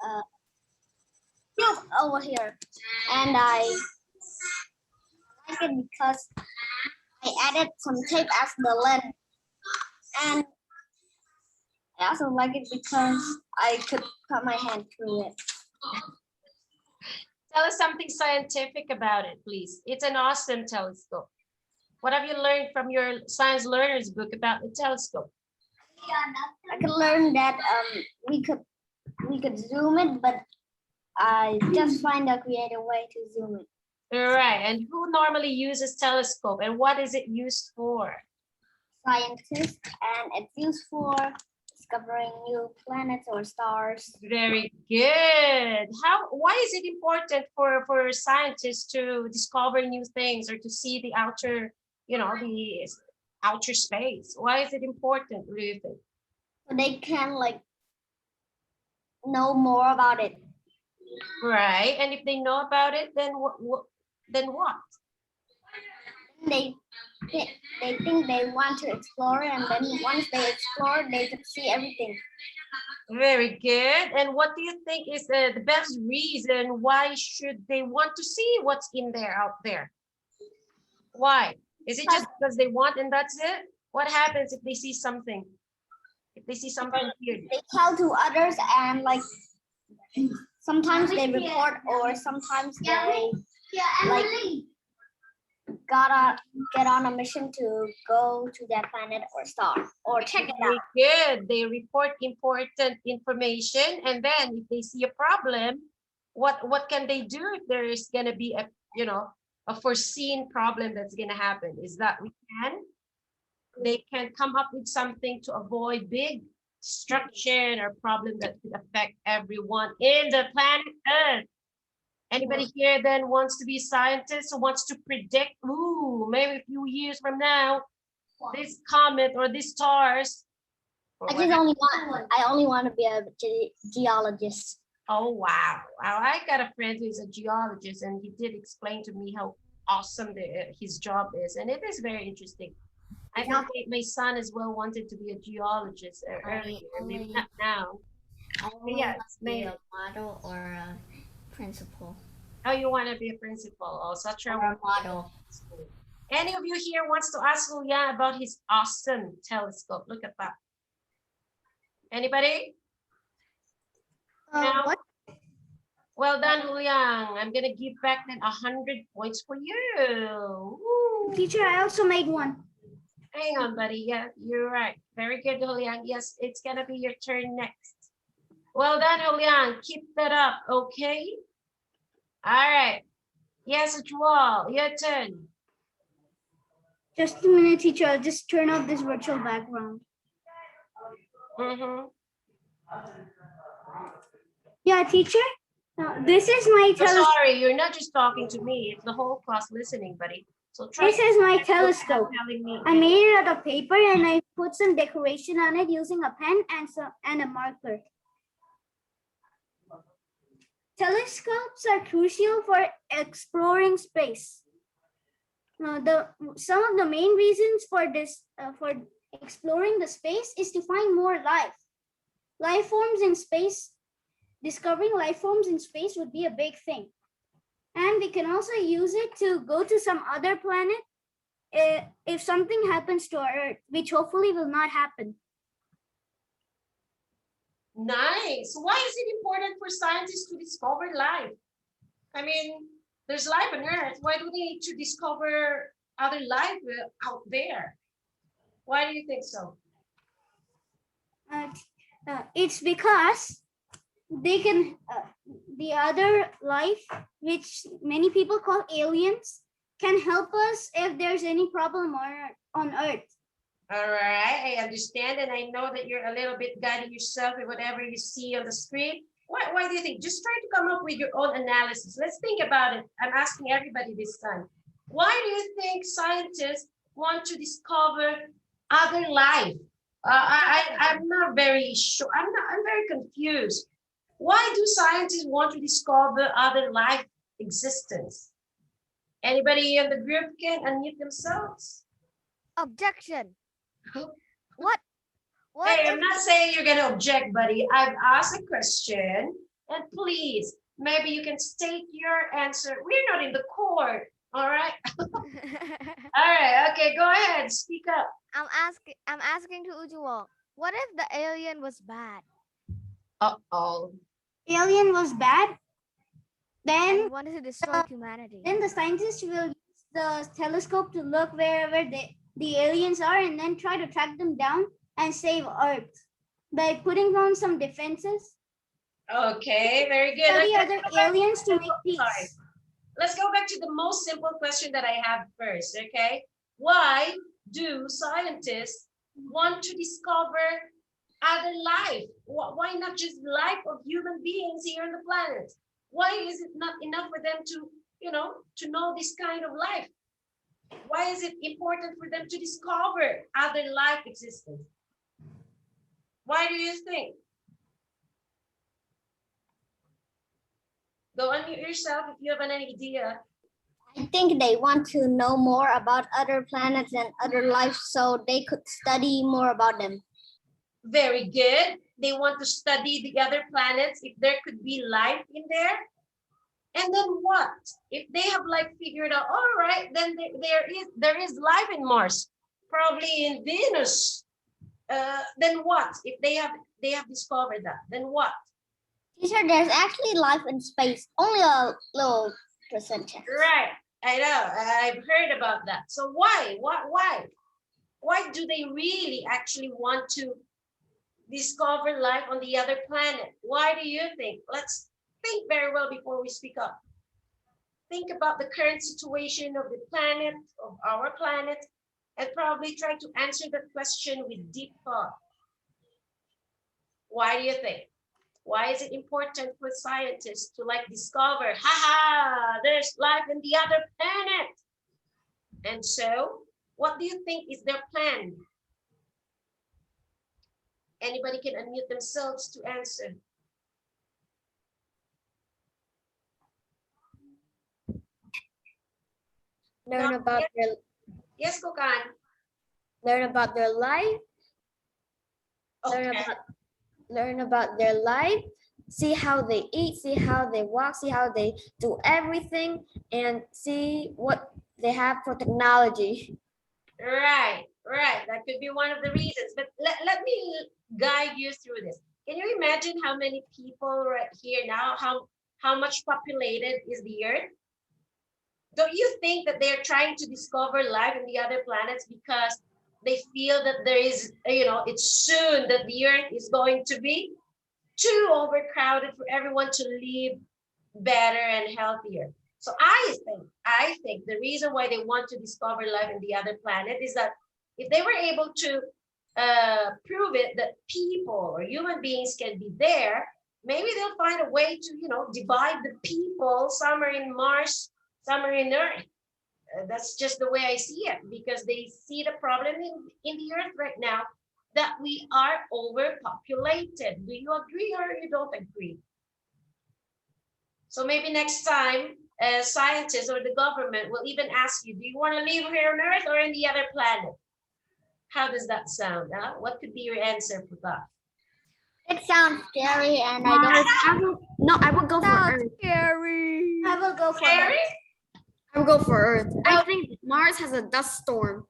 uh, tube over here, and I like it because I added some tape as the lens, and I also like it because I could put my hand through it. Tell us something scientific about it, please. It's an awesome telescope. What have you learned from your science learners book about the telescope? I could learn that we could zoom it, but I just find a creative way to zoom it. All right. And who normally uses telescope and what is it used for? Scientists, and it's used for discovering new planets or stars. Very good. Why is it important for scientists to discover new things or to see the outer, the outer space? Why is it important, what do you think? So they can know more about it. Right. And if they know about it, then what? They think they want to explore, and then once they explore, they can see everything. Very good. And what do you think is the best reason why should they want to see what's in there, out there? Why? Is it just because they want and that's it? What happens if they see something? If they see something weird? They tell to others, and sometimes they report, or sometimes they gotta get on a mission to go to that planet or star or check it out. Good. They report important information, and then if they see a problem, what can they do if there is gonna be a foreseen problem that's gonna happen? Is that they can come up with something to avoid big destruction or problem that could affect everyone in the planet Earth. Anybody here then wants to be a scientist or wants to predict, maybe a few years from now, this comet or these stars? I only want to be a geologist. Oh, wow. I got a friend who's a geologist, and he did explain to me how awesome his job is. And it is very interesting. I know my son as well wanted to be a geologist earlier, maybe not now. Yeah, be a model or a principal. Oh, you want to be a principal? Oh, such a model. Any of you here wants to ask Julian about his awesome telescope? Look at that. Anybody? No? What? Well done, Julian. I'm gonna give back then 100 points for you. Woo. Teacher, I also made one. Hang on, buddy. Yeah, you're right. Very good, Julian. Yes, it's gonna be your turn next. Well done, Julian. Keep that up, okay? All right. Yes, Joel, your turn. Just a minute, teacher. I'll just turn off this virtual background. Yeah, teacher. This is my telescope. Sorry, you're not just talking to me. It's the whole class listening, buddy. So this is my telescope. I made it out of paper, and I put some decoration on it using a pen and a marker. Telescopes are crucial for exploring space. Some of the main reasons for exploring the space is to find more life forms in space. Discovering life forms in space would be a big thing. And we can also use it to go to some other planet if something happens to our Earth, which hopefully will not happen. Nice. Why is it important for scientists to discover life? I mean, there's life on Earth. Why do they need to discover other life out there? Why do you think so? It's because they can, the other life, which many people call aliens, can help us if there's any problem on Earth. All right, I understand, and I know that you're a little bit guiding yourself with whatever you see on the screen. Why do you think? Just try to come up with your own analysis. Let's think about it. I'm asking everybody this time. Why do you think scientists want to discover other life? I'm not very sure. I'm very confused. Why do scientists want to discover other life existence? Anybody in the group can unmute themselves? Objection. What? Hey, I'm not saying you're going to object, buddy. I've asked a question, And please, maybe you can state your answer. We're not in the court, all right? All right, okay, go ahead, speak up. I'm asking to Ujwal, what if the alien was bad Uh-oh. Alien was bad, then and wanted to destroy humanity? then the scientists will use the telescope to look wherever the aliens are and then try to track them down and save Earth by putting on some defenses. Okay, very good. Study Let's other go back aliens to to- make sorry. peace. Let's go back to the most simple question that I have first, okay? Why do scientists want to discover other life? Why not just life of human beings here on the planet? Why is it not enough for them to, to know this kind of life? Why is it important for them to discover other life existence? Why do you think? Go unmute yourself if you have an idea. I think they want to know more about other planets and other life so they could study more about them. Very good. They want to study the other planets if there could be life in there. And then what? If they have like figured out, all right, then there is life in Mars, probably in Venus. Then what? If they have discovered that, then what? Teacher, there's actually life in space, only a little percentage. Right. I know. I've heard about that. So why? Why do they really actually want to discover life on the other planet? Why do you think? Let's think very well before we speak up. Think about the current situation of the planet, of our planet, and probably try to answer that question with deep thought. Why do you think? Why is it important for scientists to like discover, there's life in the other planet? And so, what do you think is their plan? Anybody can unmute themselves to answer. Learn about their Yes, Kokan. life. Okay. Learn about their life. See how they eat. See how they walk. See how they do everything, and see what they have for technology. Right. That could be one of the reasons. But let me guide you through this. Can you imagine how many people right here now? How much populated is the Earth? Don't you think that they're trying to discover life in the other planets because they feel that there is, it's soon that the Earth is going to be too overcrowded for everyone to live better and healthier? So I think the reason why they want to discover life in the other planet is that if they were able to prove it that people or human beings can be there, maybe they'll find a way to, divide the people. Some are in Mars, some are in Earth. That's just the way I see it, because they see the problem in the Earth right now, that we are overpopulated. Do you agree or you don't agree? So maybe next time, scientists or the government will even ask you, do you want to live here on Earth or in the other planet? How does that sound? Huh? What could be your answer for that? It sounds scary, and I would go for Sounds Earth. scary. I will go for Scary? Earth. I would go for Earth. I think Mars has a dust storm.